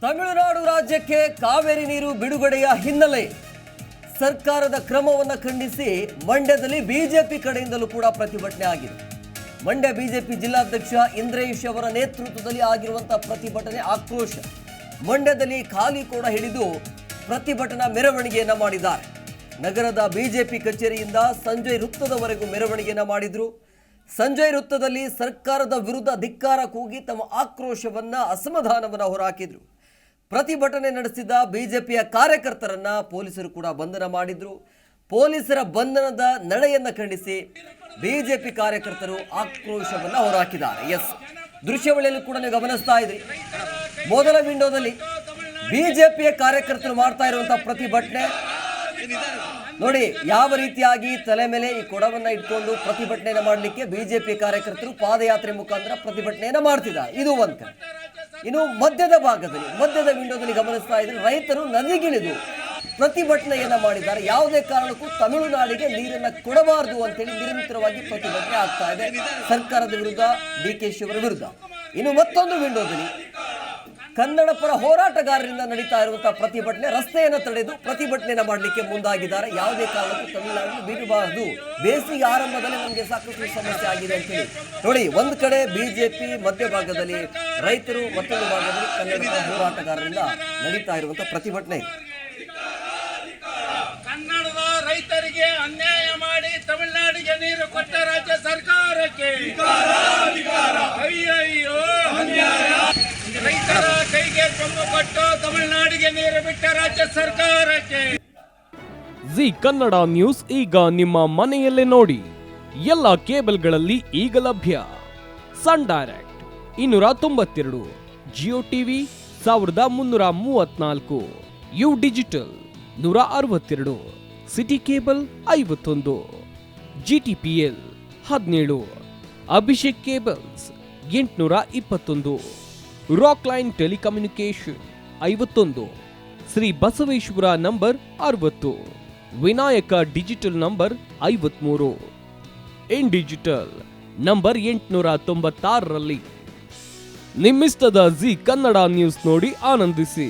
ತಮಿಳುನಾಡು ರಾಜ್ಯಕ್ಕೆ ಕಾವೇರಿ ನೀರು ಬಿಡುಗಡೆಯ ಹಿನ್ನೆಲೆ ಸರ್ಕಾರದ ಕ್ರಮವನ್ನು ಖಂಡಿಸಿ ಮಂಡ್ಯದಲ್ಲಿ ಬಿಜೆಪಿ ಕಡೆಯಿಂದಲೂ ಕೂಡ ಪ್ರತಿಭಟನೆ ಆಗಿದೆ. ಮಂಡ್ಯ ಬಿಜೆಪಿ ಜಿಲ್ಲಾಧ್ಯಕ್ಷ ಇಂದ್ರೇಶ್ ಅವರ ನೇತೃತ್ವದಲ್ಲಿ ಆಗಿರುವಂತಹ ಪ್ರತಿಭಟನೆ ಆಕ್ರೋಶ. ಮಂಡ್ಯದಲ್ಲಿ ಖಾಲಿ ಕೂಡ ಹಿಡಿದು ಪ್ರತಿಭಟನಾ ಮೆರವಣಿಗೆಯನ್ನ ಮಾಡಿದ್ದಾರೆ. ನಗರದ ಬಿಜೆಪಿ ಕಚೇರಿಯಿಂದ ಸಂಜಯ್ ವೃತ್ತದವರೆಗೂ ಮೆರವಣಿಗೆಯನ್ನ ಮಾಡಿದ್ರು. ಸಂಜಯ್ ವೃತ್ತದಲ್ಲಿ ಸರ್ಕಾರದ ವಿರುದ್ಧ ಧಿಕ್ಕಾರ ಕೂಗಿ ತಮ್ಮ ಆಕ್ರೋಶವನ್ನ ಅಸಮಾಧಾನವನ್ನ ಹೊರಹಾಕಿದ್ರು. ಪ್ರತಿಭಟನೆ ನಡೆಸಿದ ಬಿಜೆಪಿಯ ಕಾರ್ಯಕರ್ತರನ್ನ ಪೊಲೀಸರು ಕೂಡ ಬಂಧನ ಮಾಡಿದ್ರು. ಪೊಲೀಸರ ಬಂಧನದ ನಡೆಯನ್ನ ಖಂಡಿಸಿ ಬಿಜೆಪಿ ಕಾರ್ಯಕರ್ತರು ಆಕ್ರೋಶವನ್ನ ಹೊರಹಾಕಿದ್ದಾರೆ. ಎಸ್, ದೃಶ್ಯಾವಳಿಯಲ್ಲಿ ಕೂಡ ನೀವು ಗಮನಿಸ್ತಾ ಇದ್ರಿ. ಮೊದಲ ವಿಂಡೋದಲ್ಲಿ ಬಿಜೆಪಿಯ ಕಾರ್ಯಕರ್ತರು ಮಾಡ್ತಾ ಇರುವಂತಹ ಪ್ರತಿಭಟನೆ ನೋಡಿ. ಯಾವ ರೀತಿಯಾಗಿ ತಲೆ ಮೇಲೆ ಈ ಕೊಡವನ್ನ ಇಟ್ಕೊಂಡು ಪ್ರತಿಭಟನೆಯನ್ನ ಮಾಡಲಿಕ್ಕೆ ಬಿಜೆಪಿ ಕಾರ್ಯಕರ್ತರು ಪಾದಯಾತ್ರೆ ಮುಖಾಂತರ ಪ್ರತಿಭಟನೆಯನ್ನ ಮಾಡ್ತಿದ್ದಾರೆ. ಇದು ಒಂದು ಕಡೆ. ಇನ್ನು ಮಧ್ಯದ ಭಾಗದಲ್ಲಿ, ಮಧ್ಯದ ವಿಂಡೋದಲ್ಲಿ ಗಮನಿಸ್ತಾ ಇದ್ರೆ ರೈತರು ನದಿಗಿಳಿದು ಪ್ರತಿಭಟನೆಯನ್ನ ಮಾಡಿದ್ದಾರೆ. ಯಾವುದೇ ಕಾರಣಕ್ಕೂ ತಮಿಳುನಾಡಿಗೆ ನೀರನ್ನ ಕೊಡಬಾರದು ಅಂತೇಳಿ ನಿರಂತರವಾಗಿ ಪ್ರತಿಭಟನೆ ಆಗ್ತಾ ಇದೆ ಸರ್ಕಾರದ ವಿರುದ್ಧ, ಡಿಕೆಶಿ ಅವರ ವಿರುದ್ಧ. ಇನ್ನು ಮತ್ತೊಂದು ವಿಂಡೋದಲ್ಲಿ ಕನ್ನಡ ಪರ ಹೋರಾಟಗಾರರಿಂದ ನಡೀತಾ ಇರುವಂತಹ ಪ್ರತಿಭಟನೆ, ರಸ್ತೆಯನ್ನು ತಡೆದು ಪ್ರತಿಭಟನೆಯನ್ನ ಮಾಡಲಿಕ್ಕೆ ಮುಂದಾಗಿದ್ದಾರೆ. ಯಾವುದೇ ಕಾರಣಕ್ಕೂ ತಮಿಳುನಾಡು ಬಿಡಬಾರದು, ಬೇಸಿಗೆ ಆರಂಭದಲ್ಲಿ ನಮಗೆ ಸಾಕಷ್ಟು ಸಮಸ್ಯೆ ಆಗಿದೆ ಅಂತ ಹೇಳಿ ನೋಡಿ. ಒಂದು ಕಡೆ ಬಿಜೆಪಿ ಮಧ್ಯಭಾಗದಲ್ಲಿ ರೈತರು, ಮತ್ತೊಂದು ಭಾಗದಲ್ಲಿ ಕನ್ನಡ ಪರ ಹೋರಾಟಗಾರರಿಂದ ನಡೀತಾ ಇರುವಂತಹ ಪ್ರತಿಭಟನೆ ಇದೆ. ಕನ್ನಡದ ರೈತರಿಗೆ ಅನ್ಯಾಯ ಮಾಡಿ ತಮಿಳುನಾಡಿಗೆ ನೀರು ಕೊಟ್ಟ ರಾಜ್ಯ ಸರ್ಕಾರಕ್ಕೆ ಅಯ್ಯಯ್ಯೋ, ರೈತರ ಕೈಗೆ ಕೊಂಬು ಕೊಟ್ಟು ತಮಿಳುನಾಡಿಗೆ ನೀರು ಬಿಟ್ಟ ರಾಜ್ಯ ಸರ್ಕಾರಕ್ಕೆ. ಜಿ ಕನ್ನಡ ನ್ಯೂಸ್ ಈಗ ನಿಮ್ಮ ಮನೆಯಲ್ಲೇ ನೋಡಿ. ಎಲ್ಲ ಕೇಬಲ್ಗಳಲ್ಲಿ ಈಗ ಲಭ್ಯ. Sun Direct 292, Jio TV 1334, U Digital 162, City cable 51, GTPL 17, Abhishek cables 821, Rockline telecommunication 51, Shri Basaveshwara number 60, Vinayaka digital number 53, in digital number 896ರಲ್ಲಿ ನಿಮ್ಮಿಸ್ತದ ಜಿ ಕನ್ನಡ ನ್ಯೂಸ್ ನೋಡಿ ಆನಂದಿಸಿ.